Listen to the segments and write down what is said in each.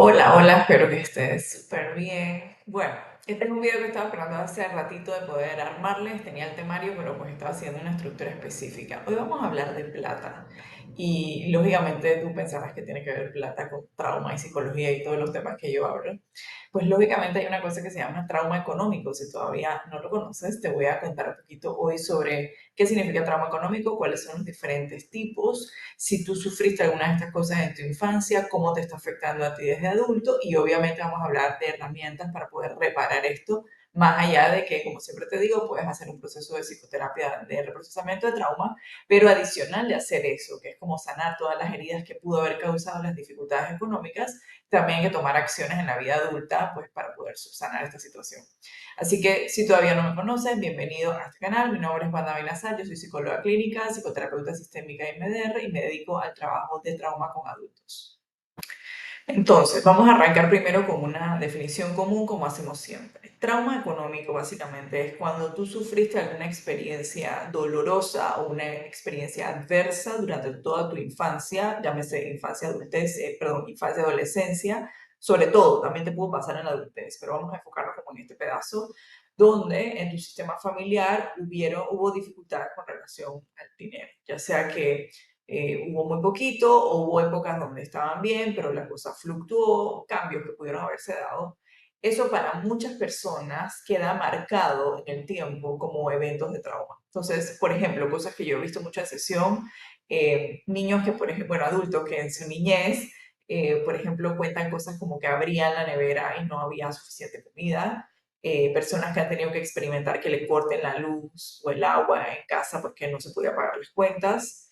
Hola, hola, espero que estés súper bien. Bueno, este es un video que estaba esperando hace ratito de poder armarles, tenía el temario, pero pues estaba haciendo una estructura específica. Hoy vamos a hablar de plata y lógicamente tú pensarás que tiene que ver plata con trauma y psicología y todos los temas que yo hablo. Pues lógicamente hay una cosa que se llama trauma económico. Si todavía no lo conoces, te voy a contar un poquito hoy sobre qué significa trauma económico, cuáles son los diferentes tipos, si tú sufriste alguna de estas cosas en tu infancia, cómo te está afectando a ti desde adulto y obviamente vamos a hablar de herramientas para poder reparar esto, más allá de que, como siempre te digo, puedes hacer un proceso de psicoterapia de reprocesamiento de trauma, pero adicional de hacer eso, que es como sanar todas las heridas que pudo haber causado las dificultades económicas, también hay que tomar acciones en la vida adulta pues para poder subsanar esta situación. Así que si todavía no me conoces, bienvenido a este canal. Mi nombre es Wanda Benazar, yo soy psicóloga clínica, psicoterapeuta sistémica y MDR y me dedico al trabajo de trauma con adultos. Entonces, vamos a arrancar primero con una definición común como hacemos siempre. Trauma económico básicamente es cuando tú sufriste alguna experiencia dolorosa o una experiencia adversa durante toda tu infancia, llámese infancia, adultez, perdón, infancia, adolescencia, sobre todo, también te pudo pasar en la adultez, pero vamos a enfocarnos como en este pedazo, donde en tu sistema familiar hubo dificultades con relación al dinero, ya sea que hubo muy poquito o hubo épocas donde estaban bien, pero la cosa fluctuó, cambios que pudieron haberse dado. Eso para muchas personas queda marcado en el tiempo como eventos de trauma. Entonces, por ejemplo, cosas que yo he visto mucho en sesión, niños que, por ejemplo, bueno, adultos que en su niñez, por ejemplo, cuentan cosas como que abrían la nevera y no había suficiente comida, personas que han tenido que experimentar que le corten la luz o el agua en casa porque no se podía pagar las cuentas,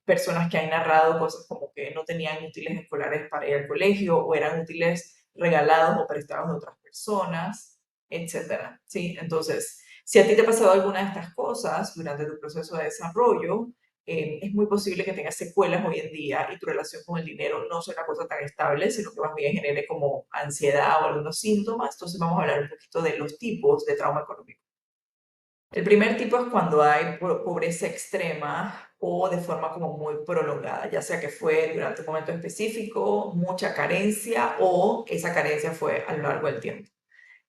personas que han narrado cosas como que no tenían útiles escolares para ir al colegio o eran útiles regalados o prestados de otras personas, etcétera, ¿sí? Entonces, si a ti te ha pasado alguna de estas cosas durante tu proceso de desarrollo, es muy posible que tengas secuelas hoy en día y tu relación con el dinero no sea una cosa tan estable, sino que más bien genere como ansiedad o algunos síntomas. Entonces vamos a hablar un poquito de los tipos de trauma económico. El primer tipo es cuando hay pobreza extrema o de forma como muy prolongada, ya sea que fue durante un momento específico, mucha carencia o esa carencia fue a lo largo del tiempo.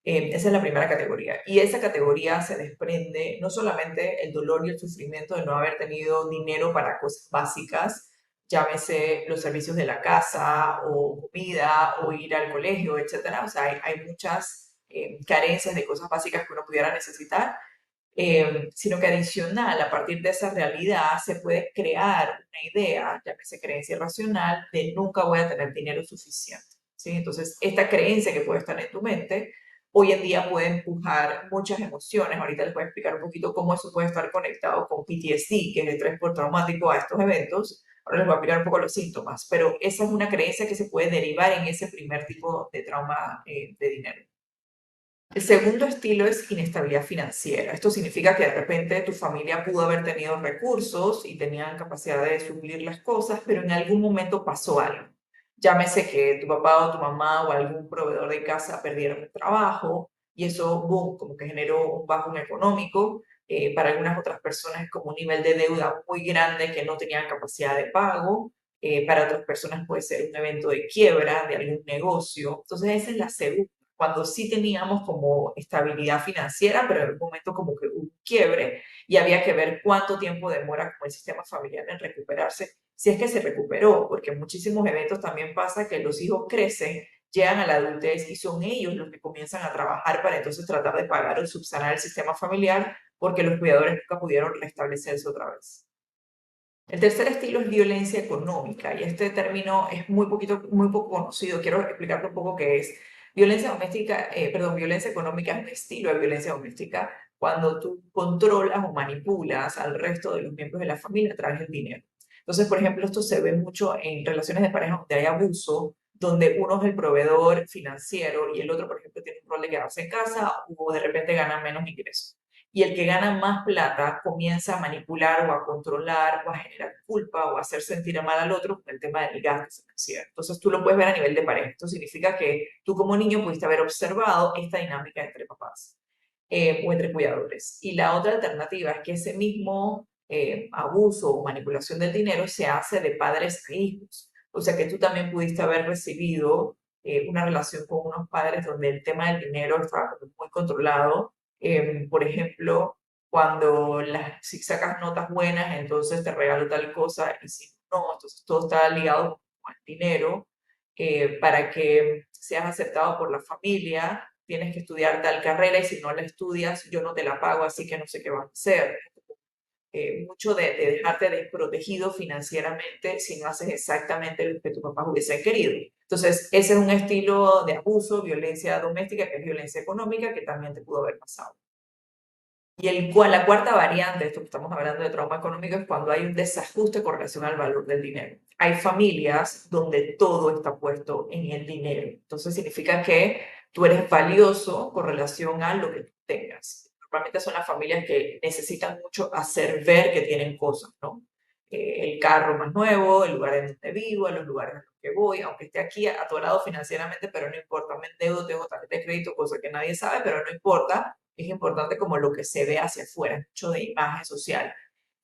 Esa es la primera categoría. Y esa categoría se desprende no solamente el dolor y el sufrimiento de no haber tenido dinero para cosas básicas, llámese los servicios de la casa o comida o ir al colegio, etcétera. O sea, hay muchas carencias de cosas básicas que uno pudiera necesitar, sino que adicional, a partir de esa realidad, se puede crear una idea, llámese creencia irracional, de nunca voy a tener dinero suficiente. ¿Sí? Entonces, esta creencia que puede estar en tu mente, hoy en día puede empujar muchas emociones. Ahorita les voy a explicar un poquito cómo eso puede estar conectado con PTSD, que es el estrés postraumático a estos eventos. Ahora les voy a explicar un poco los síntomas, pero esa es una creencia que se puede derivar en ese primer tipo de trauma de dinero. El segundo estilo es inestabilidad financiera. Esto significa que de repente tu familia pudo haber tenido recursos y tenían capacidad de suplir las cosas, pero en algún momento pasó algo. Llámese que tu papá o tu mamá o algún proveedor de casa perdieron el trabajo y eso, boom, como que generó un bajón económico. Para algunas otras personas es como un nivel de deuda muy grande que no tenían capacidad de pago. Para otras personas puede ser un evento de quiebra de algún negocio. Entonces, esa es la segunda, cuando sí teníamos como estabilidad financiera, pero en un momento como que un quiebre y había que ver cuánto tiempo demora como el sistema familiar en recuperarse, si es que se recuperó, porque en muchísimos eventos también pasa que los hijos crecen, llegan a la adultez y son ellos los que comienzan a trabajar para entonces tratar de pagar o subsanar el sistema familiar porque los cuidadores nunca pudieron restablecerse otra vez. El tercer estilo es violencia económica y este término es muy poco conocido. Quiero explicarte un poco qué es. Violencia doméstica, perdón, violencia económica es un estilo de violencia doméstica cuando tú controlas o manipulas al resto de los miembros de la familia a través del dinero. Entonces, por ejemplo, esto se ve mucho en relaciones de pareja donde hay abuso, donde uno es el proveedor financiero y el otro, por ejemplo, tiene un rol de quedarse en casa o de repente gana menos ingresos, y el que gana más plata comienza a manipular o a controlar o a generar culpa o a hacer sentir a mal al otro con el tema del gasto financiero. Entonces tú lo puedes ver a nivel de pareja. Esto significa que tú como niño pudiste haber observado esta dinámica entre papás o entre cuidadores. Y la otra alternativa es que ese mismo abuso o manipulación del dinero se hace de padres a hijos. O sea que tú también pudiste haber recibido una relación con unos padres donde el tema del dinero estaba como muy controlado. Por ejemplo, cuando si sacas notas buenas, entonces te regalo tal cosa, y si no, entonces todo está ligado con el dinero. Para que seas aceptado por la familia, tienes que estudiar tal carrera y si no la estudias, yo no te la pago, así que no sé qué vas a hacer. Mucho de dejarte desprotegido financieramente si no haces exactamente lo que tus papás hubiesen querido. Entonces, ese es un estilo de abuso, violencia doméstica, que es violencia económica, que también te pudo haber pasado. Y la cuarta variante, esto que estamos hablando de trauma económico, es cuando hay un desajuste con relación al valor del dinero. Hay familias donde todo está puesto en el dinero. Entonces significa que tú eres valioso con relación a lo que tú tengas. Normalmente son las familias que necesitan mucho hacer ver que tienen cosas, ¿no? El carro más nuevo, el lugar en donde vivo, los lugares a los que voy, aunque esté aquí atorado financieramente, pero no importa, me endeudo, tengo tarjeta de crédito, cosa que nadie sabe, pero no importa, es importante como lo que se ve hacia afuera, mucho de imagen social.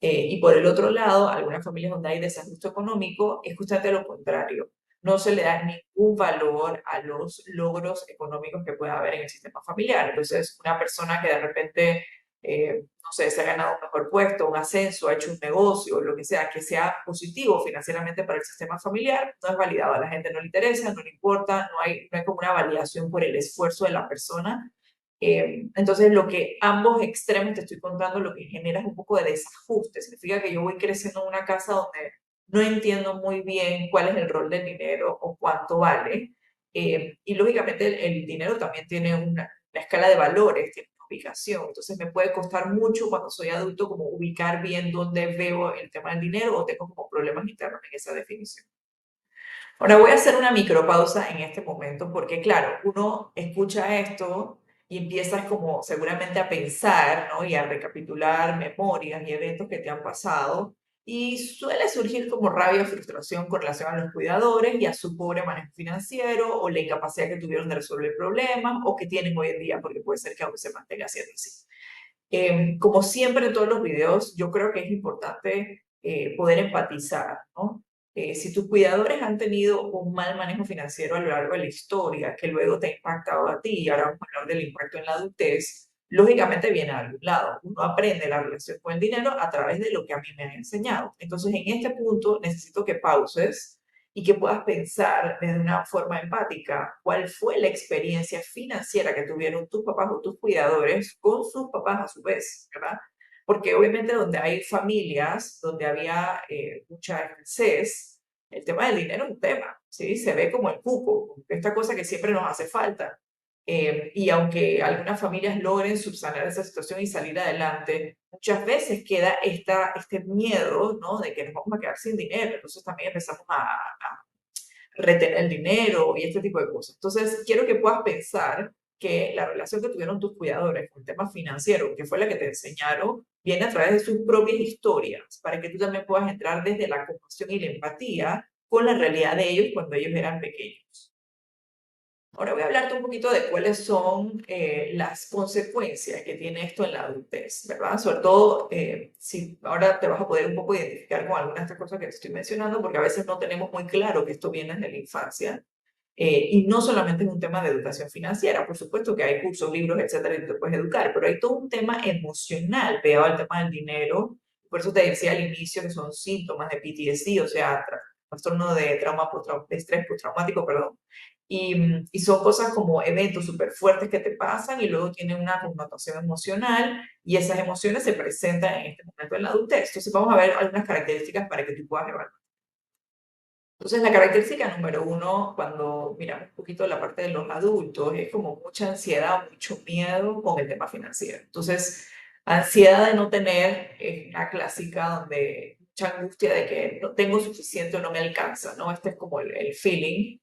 Y por el otro lado, algunas familias donde hay desajuste económico es justamente lo contrario. No se le da ningún valor a los logros económicos que pueda haber en el sistema familiar. Entonces, una persona que de repente, no sé, se ha ganado un mejor puesto, un ascenso, ha hecho un negocio, lo que sea positivo financieramente para el sistema familiar, no es validado. A la gente no le interesa, no le importa, no hay como una validación por el esfuerzo de la persona. Entonces, lo que ambos extremos te estoy contando, lo que genera es un poco de desajuste. Significa que yo voy creciendo en una casa donde no entiendo muy bien cuál es el rol del dinero o cuánto vale. Y lógicamente el dinero también tiene una escala de valores, tiene una ubicación. Entonces, me puede costar mucho cuando soy adulto como ubicar bien dónde veo el tema del dinero o tengo como problemas internos en esa definición. Ahora voy a hacer una micropausa en este momento porque, claro, uno escucha esto y empiezas como seguramente a pensar, ¿no? Y a recapitular memorias y eventos que te han pasado y suele surgir como rabia o frustración con relación a los cuidadores y a su pobre manejo financiero o la incapacidad que tuvieron de resolver problemas o que tienen hoy en día, porque puede ser que aún se mantenga siendo así. Como siempre en todos los videos, yo creo que es importante poder empatizar, ¿no? Si tus cuidadores han tenido un mal manejo financiero a lo largo de la historia, que luego te ha impactado a ti, y ahora vamos a hablar del impacto en la adultez, lógicamente viene de algún lado. Uno aprende la relación con el dinero a través de lo que a mí me han enseñado. Entonces, en este punto necesito que pauses y que puedas pensar desde una forma empática cuál fue la experiencia financiera que tuvieron tus papás o tus cuidadores con sus papás a su vez, ¿verdad? Porque obviamente donde hay familias, donde había mucha escasez, el tema del dinero es un tema, ¿sí? Se ve como el cupo, como esta cosa que siempre nos hace falta. Y aunque algunas familias logren subsanar esa situación y salir adelante, muchas veces queda este miedo, ¿no? De que nos vamos a quedar sin dinero. Entonces también empezamos a retener el dinero y este tipo de cosas. Entonces, quiero que puedas pensar que la relación que tuvieron tus cuidadores con el tema financiero, que fue la que te enseñaron, viene a través de sus propias historias, para que tú también puedas entrar desde la compasión y la empatía con la realidad de ellos cuando ellos eran pequeños. Ahora voy a hablarte un poquito de cuáles son las consecuencias que tiene esto en la adultez, ¿verdad? Sobre todo si ahora te vas a poder un poco identificar con algunas de estas cosas que te estoy mencionando, porque a veces no tenemos muy claro que esto viene desde la infancia. Y no solamente es un tema de educación financiera, por supuesto que hay cursos, libros, etcétera, y te puedes educar, pero hay todo un tema emocional pegado al tema del dinero. Por eso te decía al inicio que son síntomas de PTSD, o sea, trastorno de de estrés postraumático, perdón. Y son cosas como eventos súper fuertes que te pasan y luego tienen una connotación emocional y esas emociones se presentan en este momento en la adultez. Entonces vamos a ver algunas características para que tú puedas evaluar. Entonces, la característica número uno, cuando miramos un poquito la parte de los adultos, es como mucha ansiedad, mucho miedo con el tema financiero. Entonces, ansiedad de no tener, es una clásica donde mucha angustia de que no tengo suficiente o no me alcanza, ¿no? Este es como el feeling.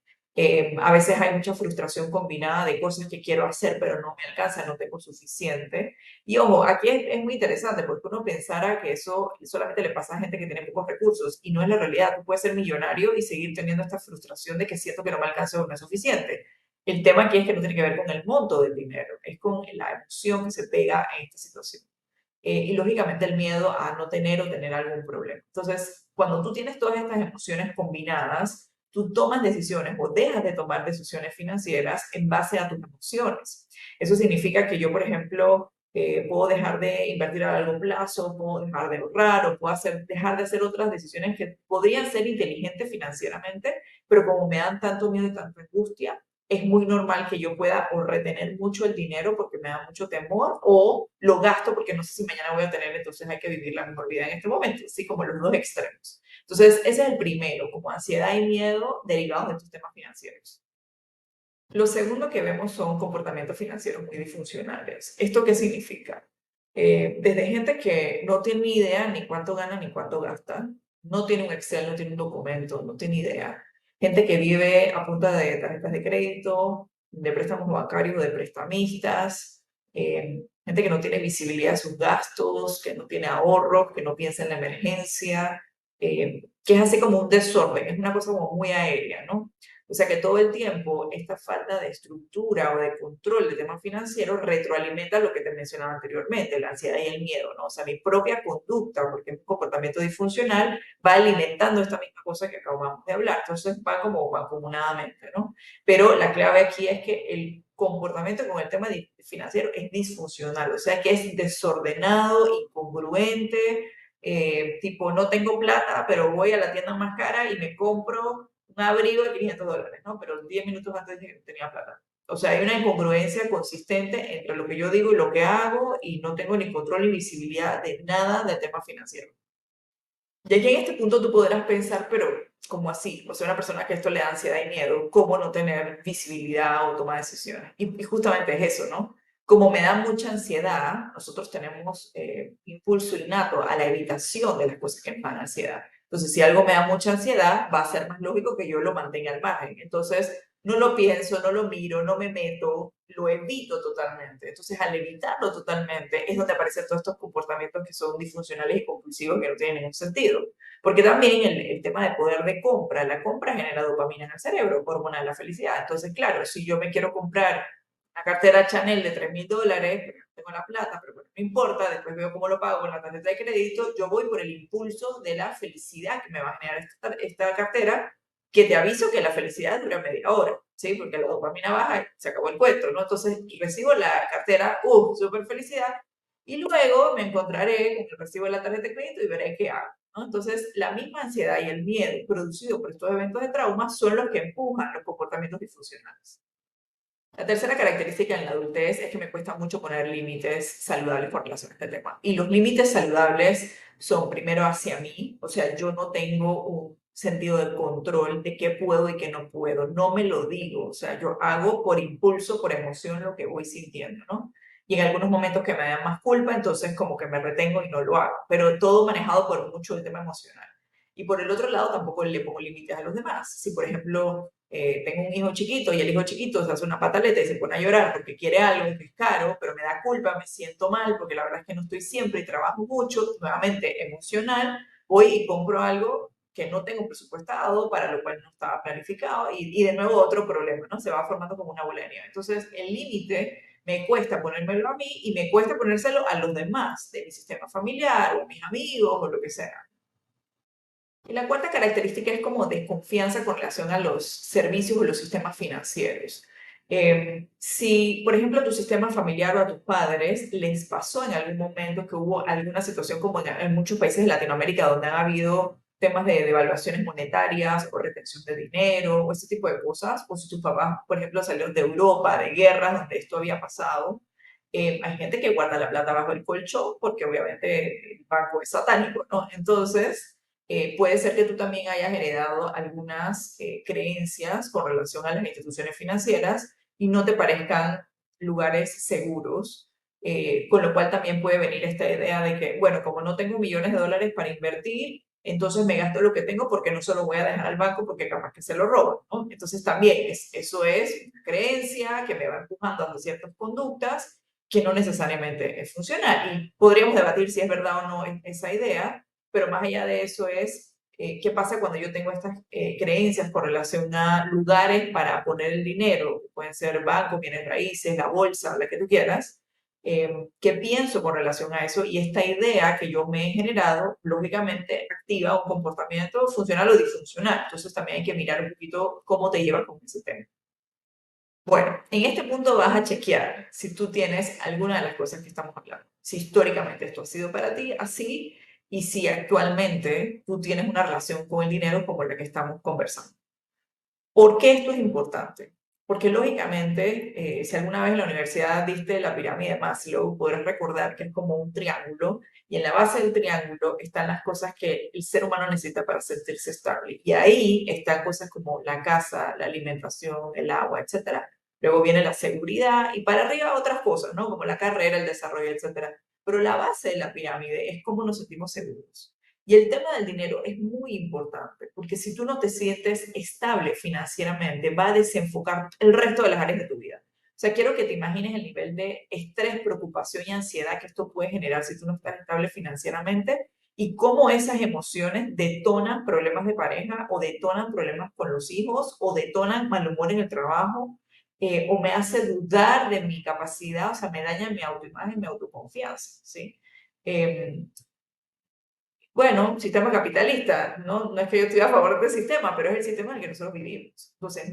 A veces hay mucha frustración combinada de cosas que quiero hacer, pero no me alcanza, no tengo suficiente. Y ojo, aquí es muy interesante porque uno pensara que eso solamente le pasa a gente que tiene pocos recursos y no es la realidad. Tú puedes ser millonario y seguir teniendo esta frustración de que siento que no me alcanza o no es suficiente. El tema aquí es que no tiene que ver con el monto del dinero, es con la emoción que se pega en esta situación. Y lógicamente el miedo a no tener o tener algún problema. Entonces, cuando tú tienes todas estas emociones combinadas, tú tomas decisiones o dejas de tomar decisiones financieras en base a tus emociones. Eso significa que yo, por ejemplo, puedo dejar de invertir a largo plazo, puedo dejar de ahorrar o puedo dejar de hacer otras decisiones que podrían ser inteligentes financieramente, pero como me dan tanto miedo y tanta angustia, es muy normal que yo pueda o retener mucho el dinero porque me da mucho temor o lo gasto porque no sé si mañana voy a tener, entonces hay que vivir la mejor vida en este momento, así como los dos extremos. Entonces, ese es el primero, como ansiedad y miedo derivados de tus temas financieros. Lo segundo que vemos son comportamientos financieros muy disfuncionales. ¿Esto qué significa? Desde gente que no tiene ni idea ni cuánto gana ni cuánto gasta, no tiene un Excel, no tiene un documento, no tiene idea. Gente que vive a punta de tarjetas de crédito, de préstamos bancarios, de prestamistas, gente que no tiene visibilidad de sus gastos, que no tiene ahorros, que no piensa en la emergencia, que es así como un desorden, es una cosa como muy aérea, ¿no? O sea que todo el tiempo esta falta de estructura o de control de temas financieros retroalimenta lo que te mencionaba anteriormente, la ansiedad y el miedo, ¿no? O sea, mi propia conducta, porque es un comportamiento disfuncional, va alimentando esta misma cosa que acabamos de hablar. Entonces va como mancomunadamente, ¿no? Pero la clave aquí es que el comportamiento con el tema financiero es disfuncional, o sea que es desordenado, incongruente, tipo no tengo plata, pero voy a la tienda más cara y me compro un abrigo de $500, ¿no? Pero 10 minutos antes dije que no tenía plata. O sea, hay una incongruencia consistente entre lo que yo digo y lo que hago y no tengo ni control ni visibilidad de nada del tema financiero. Y aquí en este punto tú podrás pensar, pero ¿cómo así? O sea, una persona que esto le da ansiedad y miedo, ¿cómo no tener visibilidad o toma decisiones? Y justamente es eso, ¿no? Como me da mucha ansiedad, nosotros tenemos impulso innato a la evitación de las cosas que nos dan ansiedad. Entonces, si algo me da mucha ansiedad, va a ser más lógico que yo lo mantenga al margen. Entonces, no lo pienso, no lo miro, no me meto, lo evito totalmente. Entonces, al evitarlo totalmente, es donde aparecen todos estos comportamientos que son disfuncionales y compulsivos que no tienen ningún sentido. Porque también el tema de poder de compra, la compra genera dopamina en el cerebro, hormona de la felicidad. Entonces, claro, si yo me quiero comprar una cartera Chanel de $3,000, pero no tengo la plata, pero bueno, no importa, después veo cómo lo pago con la tarjeta de crédito, yo voy por el impulso de la felicidad que me va a generar esta cartera, que te aviso que la felicidad dura media hora, ¿sí? Porque la dopamina baja y se acabó el cuento, ¿no? Entonces recibo la cartera, súper felicidad, y luego me encontraré con el recibo de la tarjeta de crédito y veré qué hago, ¿no? Entonces, la misma ansiedad y el miedo producido por estos eventos de trauma son los que empujan los comportamientos disfuncionales. La tercera característica en la adultez es que me cuesta mucho poner límites saludables con relación a este tema. Y los límites saludables son primero hacia mí, o sea, yo no tengo un sentido de control de qué puedo y qué no puedo, no me lo digo, o sea, yo hago por impulso, por emoción lo que voy sintiendo, ¿no? Y en algunos momentos que me dan más culpa, entonces como que me retengo y no lo hago, pero todo manejado por mucho el tema emocional. Y por el otro lado, tampoco le pongo límites a los demás. Si, por ejemplo, tengo un hijo chiquito y el hijo chiquito se hace una pataleta y se pone a llorar porque quiere algo que es caro, pero me da culpa, me siento mal porque la verdad es que no estoy siempre y trabajo mucho, nuevamente emocional, voy y compro algo que no tengo presupuestado, para lo cual no estaba planificado y de nuevo otro problema, ¿no? Se va formando como una bola de nieve. Entonces, el límite me cuesta ponérmelo a mí y me cuesta ponérselo a los demás, de mi sistema familiar o a mis amigos o lo que sea. Y la cuarta característica es como desconfianza con relación a los servicios o los sistemas financieros. Si, por ejemplo, a tu sistema familiar o a tus padres les pasó en algún momento que hubo alguna situación como en muchos países de Latinoamérica donde han habido temas de devaluaciones monetarias o retención de dinero o ese tipo de cosas, o si tus papás, por ejemplo, salieron de Europa, de guerras donde esto había pasado, hay gente que guarda la plata bajo el colchón porque obviamente el banco es satánico, ¿no? Entonces, puede ser que tú también hayas heredado algunas creencias con relación a las instituciones financieras y no te parezcan lugares seguros, con lo cual también puede venir esta idea de que, bueno, como no tengo millones de dólares para invertir, entonces me gasto lo que tengo porque no se lo voy a dejar al banco porque capaz que se lo roban, ¿no? Entonces también eso es una creencia que me va empujando hacia ciertas conductas que no necesariamente es funcional. Y podríamos debatir si es verdad o no esa idea, pero más allá de eso es qué pasa cuando yo tengo estas creencias con relación a lugares para poner el dinero, pueden ser bancos, bienes raíces, la bolsa, la que tú quieras, qué pienso con relación a eso y esta idea que yo me he generado, lógicamente activa un comportamiento funcional o disfuncional. Entonces también hay que mirar un poquito cómo te llevas con ese tema. Bueno, en este punto vas a chequear si tú tienes alguna de las cosas que estamos hablando. Si históricamente esto ha sido para ti así y si actualmente tú tienes una relación con el dinero como la que estamos conversando. ¿Por qué esto es importante? Porque lógicamente, si alguna vez en la universidad diste la pirámide de Maslow, podrás recordar que es como un triángulo y en la base del triángulo están las cosas que el ser humano necesita para sentirse estable. Y ahí están cosas como la casa, la alimentación, el agua, etcétera. Luego viene la seguridad y para arriba otras cosas, ¿no? Como la carrera, el desarrollo, etcétera. Pero la base de la pirámide es cómo nos sentimos seguros. Y el tema del dinero es muy importante, porque si tú no te sientes estable financieramente, va a desenfocar el resto de las áreas de tu vida. O sea, quiero que te imagines el nivel de estrés, preocupación y ansiedad que esto puede generar si tú no estás estable financieramente y cómo esas emociones detonan problemas de pareja o detonan problemas con los hijos o detonan mal humor en el trabajo o me hace dudar de mi capacidad, o sea, me daña mi autoimagen, mi autoconfianza, ¿sí? Eh, bueno, sistema capitalista, ¿no? No es que yo estoy a favor del sistema, pero es el sistema en el que nosotros vivimos. Entonces,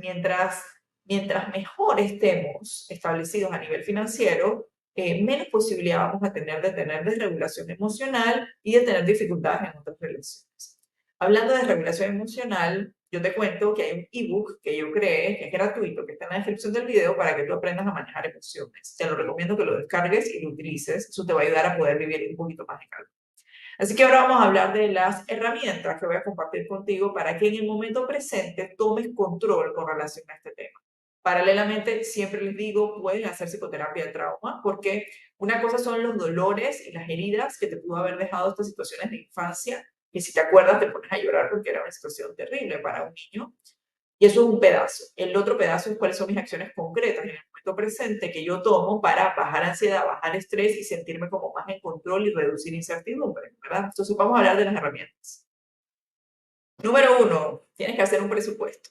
mientras mejor estemos establecidos a nivel financiero, menos posibilidad vamos a tener de tener desregulación emocional y de tener dificultades en otras relaciones. Hablando de regulación emocional, yo te cuento que hay un ebook que yo creé, que es gratuito, que está en la descripción del video para que tú aprendas a manejar emociones. Te lo recomiendo que lo descargues y lo utilices. Eso te va a ayudar a poder vivir un poquito más en calma. Así que ahora vamos a hablar de las herramientas que voy a compartir contigo para que en el momento presente tomes control con relación a este tema. Paralelamente, siempre les digo, pueden hacer psicoterapia de trauma, porque una cosa son los dolores y las heridas que te pudo haber dejado estas situaciones de infancia, que si te acuerdas te pones a llorar porque era una situación terrible para un niño. Y eso es un pedazo. El otro pedazo es cuáles son mis acciones concretas en el momento presente que yo tomo para bajar ansiedad, bajar estrés y sentirme como más en control y reducir incertidumbre, ¿verdad? Entonces vamos a hablar de las herramientas. Número uno, tienes que hacer un presupuesto,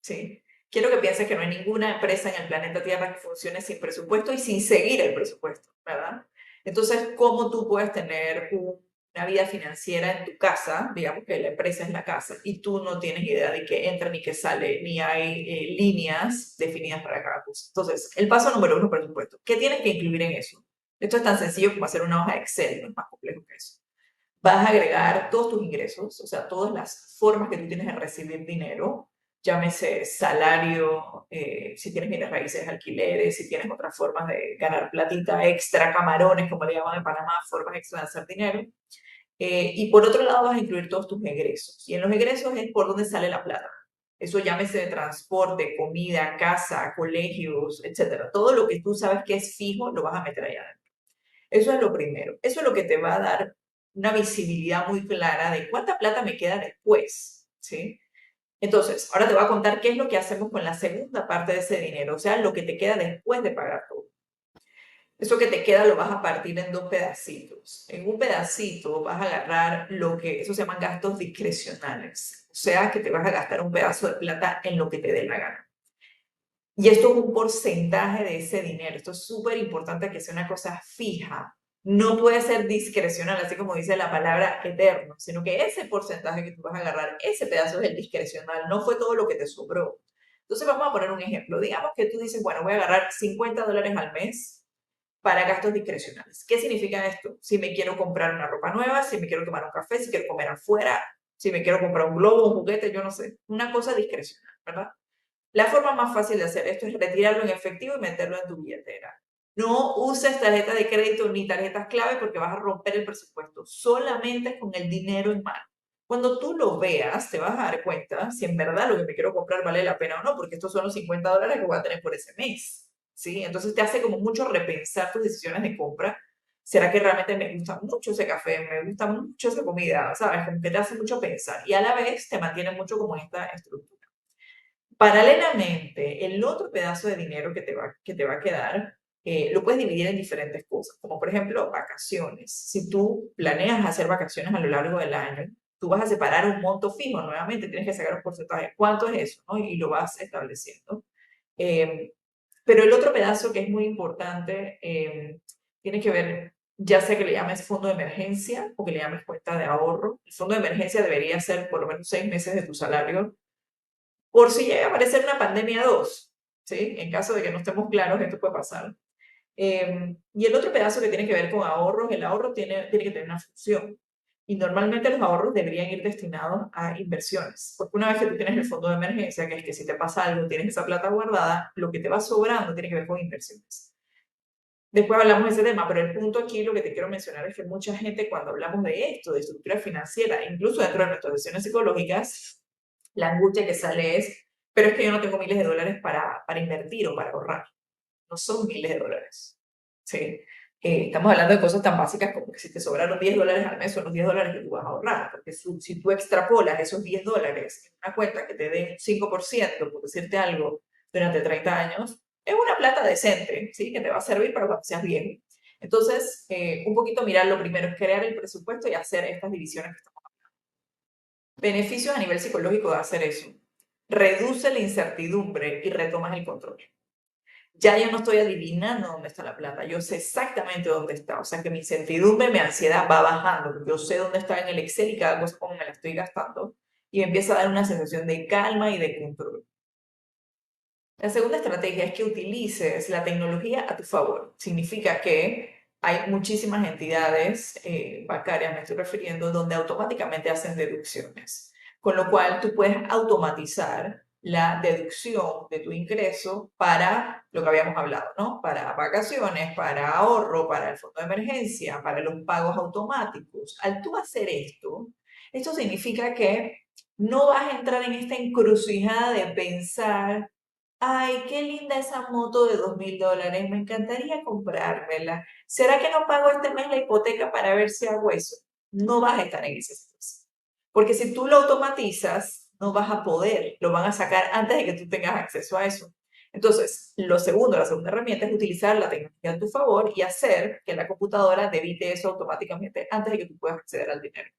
¿sí? Quiero que pienses que no hay ninguna empresa en el planeta Tierra que funcione sin presupuesto y sin seguir el presupuesto, ¿verdad? Entonces, ¿cómo tú puedes tener una vida financiera en tu casa? Digamos que la empresa es la casa y tú no tienes idea de qué entra ni qué sale, ni hay líneas definidas para cada cosa. Entonces, el paso número uno, presupuesto. ¿Qué tienes que incluir en eso? Esto es tan sencillo como hacer una hoja de Excel, no es más complejo que eso. Vas a agregar todos tus ingresos, o sea, todas las formas que tú tienes de recibir dinero, llámese salario, si tienes bienes raíces, alquileres, si tienes otras formas de ganar platita extra, camarones, como le llaman en Panamá, formas extra de hacer dinero. Y por otro lado vas a incluir todos tus egresos. Y en los egresos es por donde sale la plata. Eso llámese de transporte, comida, casa, colegios, etcétera. Todo lo que tú sabes que es fijo lo vas a meter allá adentro. Eso es lo primero. Eso es lo que te va a dar una visibilidad muy clara de cuánta plata me queda después, ¿sí? Entonces, ahora te voy a contar qué es lo que hacemos con la segunda parte de ese dinero, o sea, lo que te queda después de pagar todo. Eso que te queda lo vas a partir en dos pedacitos. En un pedacito vas a agarrar lo que, eso se llaman gastos discrecionales, o sea, que te vas a gastar un pedazo de plata en lo que te dé la gana. Y esto es un porcentaje de ese dinero. Esto es súper importante que sea una cosa fija. No puede ser discrecional, así como dice la palabra eterno, sino que ese porcentaje que tú vas a agarrar, ese pedazo es el discrecional, no fue todo lo que te sobró. Entonces vamos a poner un ejemplo. Digamos que tú dices, bueno, voy a agarrar $50 al mes para gastos discrecionales. ¿Qué significa esto? Si me quiero comprar una ropa nueva, si me quiero tomar un café, si quiero comer afuera, si me quiero comprar un globo, un juguete, yo no sé. Una cosa discrecional, ¿verdad? La forma más fácil de hacer esto es retirarlo en efectivo y meterlo en tu billetera. No uses tarjeta de crédito ni tarjetas clave porque vas a romper el presupuesto. Solamente con el dinero en mano. Cuando tú lo veas, te vas a dar cuenta si en verdad lo que me quiero comprar vale la pena o no, porque estos son los $50 que voy a tener por ese mes. ¿Sí? Entonces te hace como mucho repensar tus decisiones de compra. ¿Será que realmente me gusta mucho ese café? ¿Me gusta mucho esa comida? ¿Sabes? Como que te hace mucho pensar. Y a la vez te mantiene mucho como en esta estructura. Paralelamente, el otro pedazo de dinero que te va a quedar, lo puedes dividir en diferentes cosas, como por ejemplo vacaciones. Si tú planeas hacer vacaciones a lo largo del año, tú vas a separar un monto fijo, nuevamente tienes que sacar un porcentaje. ¿Cuánto es eso? ¿No? Y lo vas estableciendo. Eh, pero el otro pedazo que es muy importante tiene que ver, ya sea que le llames fondo de emergencia o que le llames cuenta de ahorro. El fondo de emergencia debería ser por lo menos 6 meses de tu salario, por si llega a aparecer una pandemia 2, ¿sí? En caso de que no estemos claros, esto puede pasar. Y el otro pedazo que tiene que ver con ahorros, el ahorro tiene que tener una función. Y normalmente los ahorros deberían ir destinados a inversiones. Porque una vez que tú tienes el fondo de emergencia, que es que si te pasa algo, tienes esa plata guardada, lo que te va sobrando tiene que ver con inversiones. Después hablamos de ese tema, pero el punto aquí, lo que te quiero mencionar es que mucha gente cuando hablamos de esto, de estructura financiera, incluso dentro de nuestras sesiones psicológicas, la angustia que sale es, pero es que yo no tengo miles de dólares para invertir o para ahorrar. No son miles de dólares. ¿Sí? Estamos hablando de cosas tan básicas como que si te sobraron $10 al mes son los $10 que tú vas a ahorrar, porque si tú extrapolas esos $10 en una cuenta que te dé un 5%, por decirte algo, durante 30 años, es una plata decente, ¿sí? Que te va a servir para cuando seas viejo. Entonces, un poquito mirar, lo primero es crear el presupuesto y hacer estas divisiones que estamos hablando. Beneficios a nivel psicológico de hacer eso. Reduce la incertidumbre y retomas el control. Ya yo no estoy adivinando dónde está la plata, yo sé exactamente dónde está. O sea que mi incertidumbre, mi ansiedad va bajando, porque yo sé dónde está en el Excel y cada cosa cómo me la estoy gastando. Y me empieza a dar una sensación de calma y de control. La segunda estrategia es que utilices la tecnología a tu favor. Significa que hay muchísimas entidades bancarias, me estoy refiriendo, donde automáticamente hacen deducciones. Con lo cual tú puedes automatizar la deducción de tu ingreso para lo que habíamos hablado, ¿no? Para vacaciones, para ahorro, para el fondo de emergencia, para los pagos automáticos. Al tú hacer esto significa que no vas a entrar en esta encrucijada de pensar: ay, qué linda esa moto de $2000, me encantaría comprármela. ¿Será que no pago este mes la hipoteca para ver si hago eso? No vas a estar en ese situación. Porque si tú lo automatizas, no vas a poder, lo van a sacar antes de que tú tengas acceso a eso. Entonces, lo segundo, la segunda herramienta es utilizar la tecnología a tu favor y hacer que la computadora debite eso automáticamente antes de que tú puedas acceder al dinero.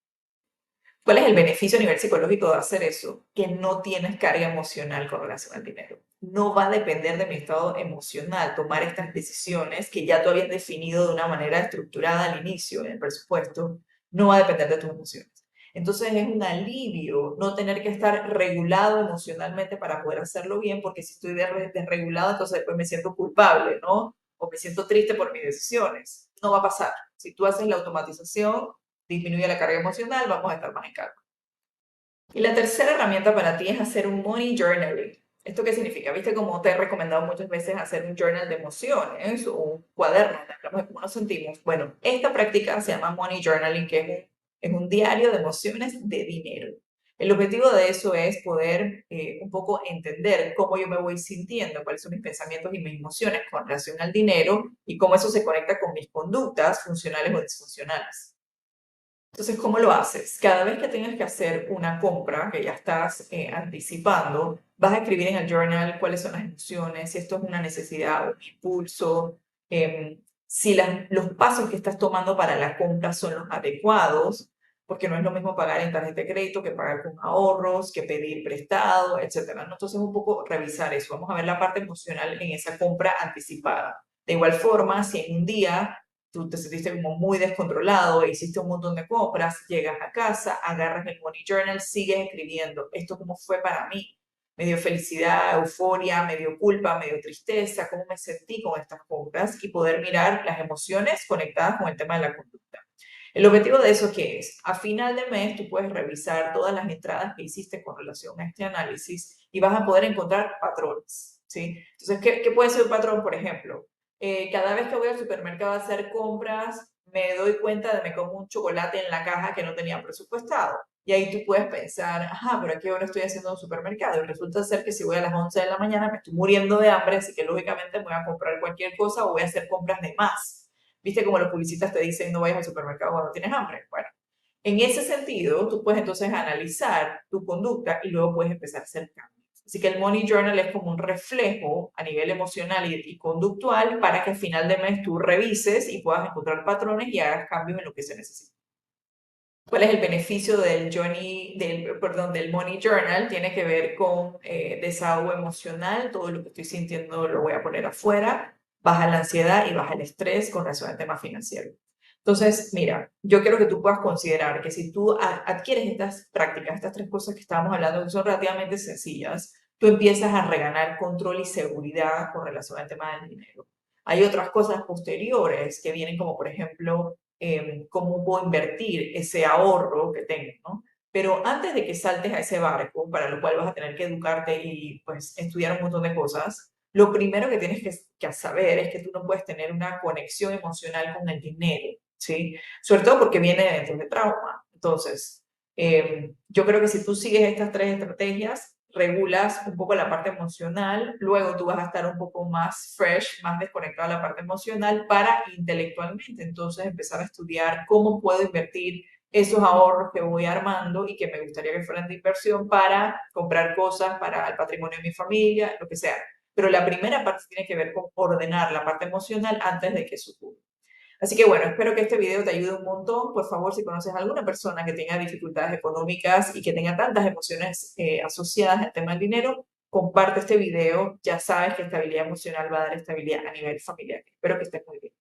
¿Cuál es el beneficio a nivel psicológico de hacer eso? Que no tienes carga emocional con relación al dinero. No va a depender de mi estado emocional tomar estas decisiones que ya tú habías definido de una manera estructurada al inicio en el presupuesto. No va a depender de tus emociones. Entonces es un alivio no tener que estar regulado emocionalmente para poder hacerlo bien, porque si estoy desregulado, entonces después me siento culpable, ¿no? O me siento triste por mis decisiones. No va a pasar. Si tú haces la automatización, disminuye la carga emocional, vamos a estar más en calma. Y la tercera herramienta para ti es hacer un money journaling. ¿Esto qué significa? ¿Viste cómo te he recomendado muchas veces hacer un journal de emociones o un cuaderno donde hablamos de cómo nos sentimos? Bueno, esta práctica se llama money journaling, que es un diario de emociones de dinero. El objetivo de eso es poder un poco entender cómo yo me voy sintiendo, cuáles son mis pensamientos y mis emociones con relación al dinero y cómo eso se conecta con mis conductas funcionales o disfuncionales. Entonces, ¿cómo lo haces? Cada vez que tengas que hacer una compra que ya estás anticipando, vas a escribir en el journal cuáles son las emociones, si esto es una necesidad o un impulso, si los pasos que estás tomando para la compra son los adecuados, porque no es lo mismo pagar en tarjeta de crédito que pagar con ahorros, que pedir prestado, etcétera, ¿no? Entonces, un poco revisar eso. Vamos a ver la parte emocional en esa compra anticipada. De igual forma, si en un día tú te sentiste como muy descontrolado, hiciste un montón de compras, llegas a casa, agarras el money journal, sigues escribiendo, esto cómo fue para mí, me dio felicidad, euforia, me dio culpa, me dio tristeza, cómo me sentí con estas compras y poder mirar las emociones conectadas con el tema de la conducta. El objetivo de eso, ¿qué es? A final de mes tú puedes revisar todas las entradas que hiciste con relación a este análisis y vas a poder encontrar patrones, ¿sí? Entonces, ¿qué puede ser un patrón? Por ejemplo, cada vez que voy al supermercado a hacer compras, me doy cuenta de me como un chocolate en la caja que no tenía presupuestado. Y ahí tú puedes pensar, ajá, pero ¿a qué hora estoy haciendo un supermercado? Y resulta ser que si voy a las 11 de la mañana me estoy muriendo de hambre, así que lógicamente me voy a comprar cualquier cosa o voy a hacer compras de más. ¿Viste como los publicistas te dicen no vayas al supermercado cuando tienes hambre? Bueno, en ese sentido, tú puedes entonces analizar tu conducta y luego puedes empezar a hacer cambios. Así que el Money Journal es como un reflejo a nivel emocional y conductual para que al final de mes tú revises y puedas encontrar patrones y hagas cambios en lo que se necesita. ¿Cuál es el beneficio del Money Journal? Tiene que ver con desahogo emocional, todo lo que estoy sintiendo lo voy a poner afuera. baja la ansiedad y baja el estrés con relación al tema financiero. Entonces, mira, yo quiero que tú puedas considerar que si tú adquieres estas prácticas, estas tres cosas que estábamos hablando, que son relativamente sencillas, tú empiezas a reganar control y seguridad con relación al tema del dinero. Hay otras cosas posteriores que vienen como, por ejemplo, cómo puedo invertir ese ahorro que tengo, ¿no? Pero antes de que saltes a ese barco, para lo cual vas a tener que educarte y pues estudiar un montón de cosas, lo primero que tienes que saber es que tú no puedes tener una conexión emocional con el dinero, ¿sí? Sobre todo porque viene dentro de trauma. Entonces, yo creo que si tú sigues estas tres estrategias, regulas un poco la parte emocional, luego tú vas a estar un poco más fresh, más desconectado a la parte emocional para intelectualmente, entonces empezar a estudiar cómo puedo invertir esos ahorros que voy armando y que me gustaría que fueran de inversión para comprar cosas para el patrimonio de mi familia, lo que sea. Pero la primera parte tiene que ver con ordenar la parte emocional antes de que suceda. Así que bueno, espero que este video te ayude un montón. Por favor, si conoces a alguna persona que tenga dificultades económicas y que tenga tantas emociones asociadas al tema del dinero, comparte este video. Ya sabes que estabilidad emocional va a dar estabilidad a nivel familiar. Espero que estés muy bien.